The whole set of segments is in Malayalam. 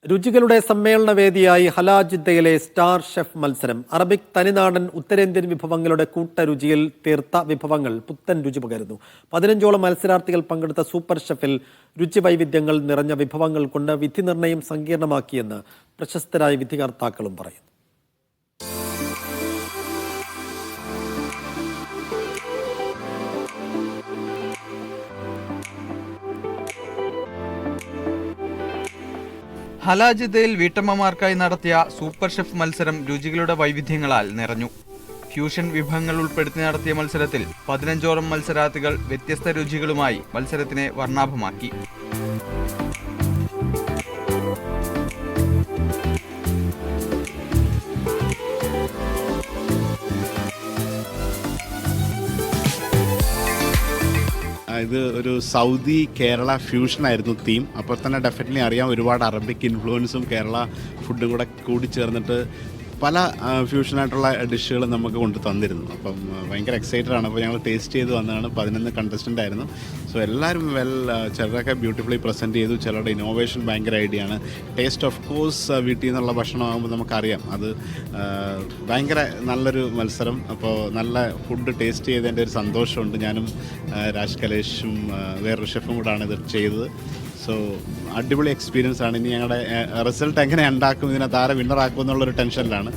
രുചികളുടെ സമ്മേളന വേദിയായി ഹലാജിദ്ദയിലെ സ്റ്റാർ ഷെഫ് മത്സരം. അറബിക് തനിനാടൻ ഉത്തരേന്ത്യൻ വിഭവങ്ങളുടെ കൂട്ടരുചിയിൽ തീർത്ത വിഭവങ്ങൾ പുത്തൻ രുചി പകരുന്നു. 15ഓളം മത്സരാർത്ഥികൾ പങ്കെടുത്ത സൂപ്പർ ഷെഫിൽ രുചി വൈവിധ്യങ്ങൾ നിറഞ്ഞ വിഭവങ്ങൾ കൊണ്ട് വിധി നിർണയം സങ്കീർണമാക്കിയെന്ന് പ്രശസ്തരായ വിധികർത്താക്കളും പറയുന്നു. ഹലാജിദ്ദയിൽ വീട്ടമ്മമാർക്കായി നടത്തിയ സൂപ്പർ ഷെഫ് മത്സരം രുചികളുടെ വൈവിധ്യങ്ങളാൽ നിറഞ്ഞു. ഫ്യൂഷൻ വിഭവങ്ങൾ ഉൾപ്പെടുത്തി നടത്തിയ മത്സരത്തിൽ 15ഓളം മത്സരാർത്ഥികൾ വ്യത്യസ്ത രുചികളുമായി മത്സരത്തിനെ വർണ്ണാഭമാക്കി. ഇത് ഒരു സൗദി കേരള ഫ്യൂഷനായിരുന്നു തീം. അപ്പോൾ തന്നെ ഡെഫിനറ്റ്ലി അറിയാം, ഒരുപാട് അറബിക് ഇൻഫ്ലുവൻസും കേരള ഫുഡും കൂടെ കൂടിച്ചേർന്നിട്ട് പല ഫ്യൂഷനായിട്ടുള്ള ഡിഷുകൾ നമുക്ക് കൊണ്ട് തന്നിരുന്നു. അപ്പം ഭയങ്കര എക്സൈറ്റഡ് ആണ്. അപ്പോൾ ഞങ്ങൾ ടേസ്റ്റ് ചെയ്ത് വന്നതാണ്. 11 കണ്ടസ്റ്റൻ്റ് ആയിരുന്നു. സോ എല്ലാവരും ചിലരൊക്കെ ബ്യൂട്ടിഫുള്ളി പ്രസൻറ്റ് ചെയ്തു. ചിലരുടെ ഇന്നോവേഷൻ ഭയങ്കര ഐഡിയ ആണ്. ടേസ്റ്റ് ഓഫ് കോഴ്സ് വീട്ടിൽ നിന്നുള്ള ഭക്ഷണമാകുമ്പോൾ നമുക്കറിയാം അത് ഭയങ്കര നല്ലൊരു മത്സരം. അപ്പോൾ നല്ല ഫുഡ് ടേസ്റ്റ് ചെയ്തതിൻ്റെ ഒരു സന്തോഷമുണ്ട്. ഞാനും രാജ് കലേഷും വേറൊരു ഷെഫും കൂടാണ് ഇത് ചെയ്തത്. സോ അടിപൊളി എക്സ്പീരിയൻസ് ആണ്. ഇനി ഞങ്ങളുടെ റിസൾട്ട് എങ്ങനെ ഉണ്ടാക്കും, ഇതിനകത്ത് ആരെ വിന്നറാക്കും എന്നുള്ളൊരു ടെൻഷനിലാണ്.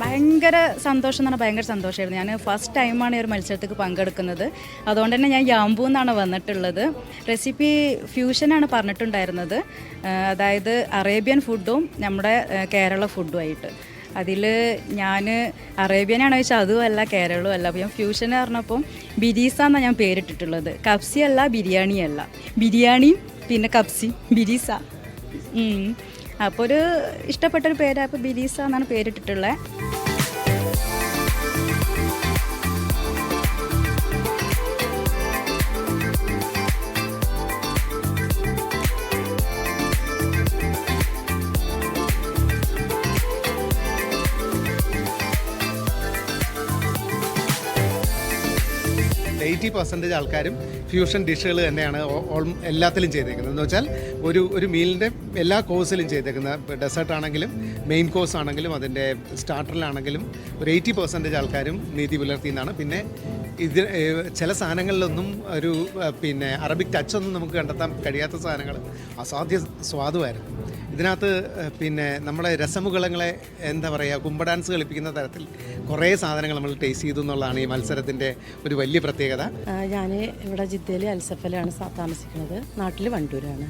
ഭയങ്കര സന്തോഷം എന്ന് പറഞ്ഞാൽ ഭയങ്കര സന്തോഷമായിരുന്നു. ഞാൻ ഫസ്റ്റ് ടൈമാണ് ഈ ഒരു മത്സരത്തിൽ പങ്കെടുക്കുന്നത്. അതുകൊണ്ട് തന്നെ ഞാൻ യാമ്പൂ എന്നാണ് വന്നിട്ടുള്ളത്. റെസിപ്പി ഫ്യൂഷനാണ് പറഞ്ഞിട്ടുണ്ടായിരുന്നത്, അതായത് അറേബ്യൻ ഫുഡും നമ്മുടെ കേരള ഫുഡുമായിട്ട്. അതിൽ ഞാൻ അറേബ്യനാണോ ചോദിച്ചാൽ അതുമല്ല കേരളവും അല്ല. അപ്പോൾ ഞാൻ ഫ്യൂഷൻ പറഞ്ഞപ്പം ബിരീസ എന്നാണ് ഞാൻ പേരിട്ടിട്ടുള്ളത്. കപ്സി അല്ല, ബിരിയാണി അല്ല. ബിരിയാണിയും പിന്നെ കപ്സി, ബിരീസ. അപ്പോൾ ഒരു ഇഷ്ടപ്പെട്ടൊരു പേരായപ്പോൾ ബിരീസ എന്നാണ് പേരിട്ടിട്ടുള്ളത്. ആൾക്കാരും ഫ്യൂഷൻ ഡിഷുകൾ തന്നെയാണ് എല്ലാത്തിലും ചെയ്തേക്കുന്നത്. എന്ന് വെച്ചാൽ ഒരു മീലിൻ്റെ എല്ലാ കോഴ്സിലും ചെയ്തേക്കുന്നത്. ഡെസേർട്ട് ആണെങ്കിലും മെയിൻ കോഴ്സ് ആണെങ്കിലും അതിൻ്റെ സ്റ്റാർട്ടറിലാണെങ്കിലും ഒരു 80% ആൾക്കാരും നീതി പുലർത്തിയെന്നാണ്. പിന്നെ ഇത് ചില സാധനങ്ങളിലൊന്നും ഒരു അറബിക് ടച്ചൊന്നും നമുക്ക് കണ്ടെത്താൻ കഴിയാത്ത സാധനങ്ങൾ അസാധ്യ സ്വാദുമായിരുന്നു. ഇതിനകത്ത് നമ്മുടെ രസമുകളങ്ങളെ എന്താ പറയുക, കുമ്പ ഡാൻസ് കളിപ്പിക്കുന്ന തരത്തിൽ കുറേ സാധനങ്ങൾ നമ്മൾ ടേസ്റ്റ് ചെയ്തു എന്നുള്ളതാണ് ഈ മത്സരത്തിൻ്റെ ഒരു വലിയ പ്രത്യേകത. ഞാൻ ഇവിടെ ജിദ്ദയിൽ അൽസഫലാണ് താമസിക്കുന്നത്. നാട്ടിൽ വണ്ടൂരാണ്.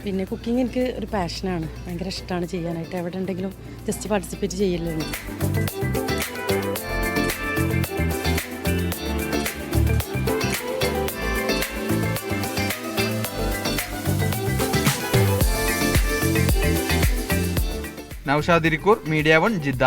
പിന്നെ കുക്കിംഗ് എനിക്ക് ഒരു പാഷനാണ്, ഭയങ്കര ഇഷ്ടമാണ് ചെയ്യാനായിട്ട്. എവിടെ ഉണ്ടെങ്കിലും ജസ്റ്റ് പാർട്ടിസിപ്പേറ്റ് ചെയ്യില്ലേ. Naushad Irikkur, media 1 Jeddah.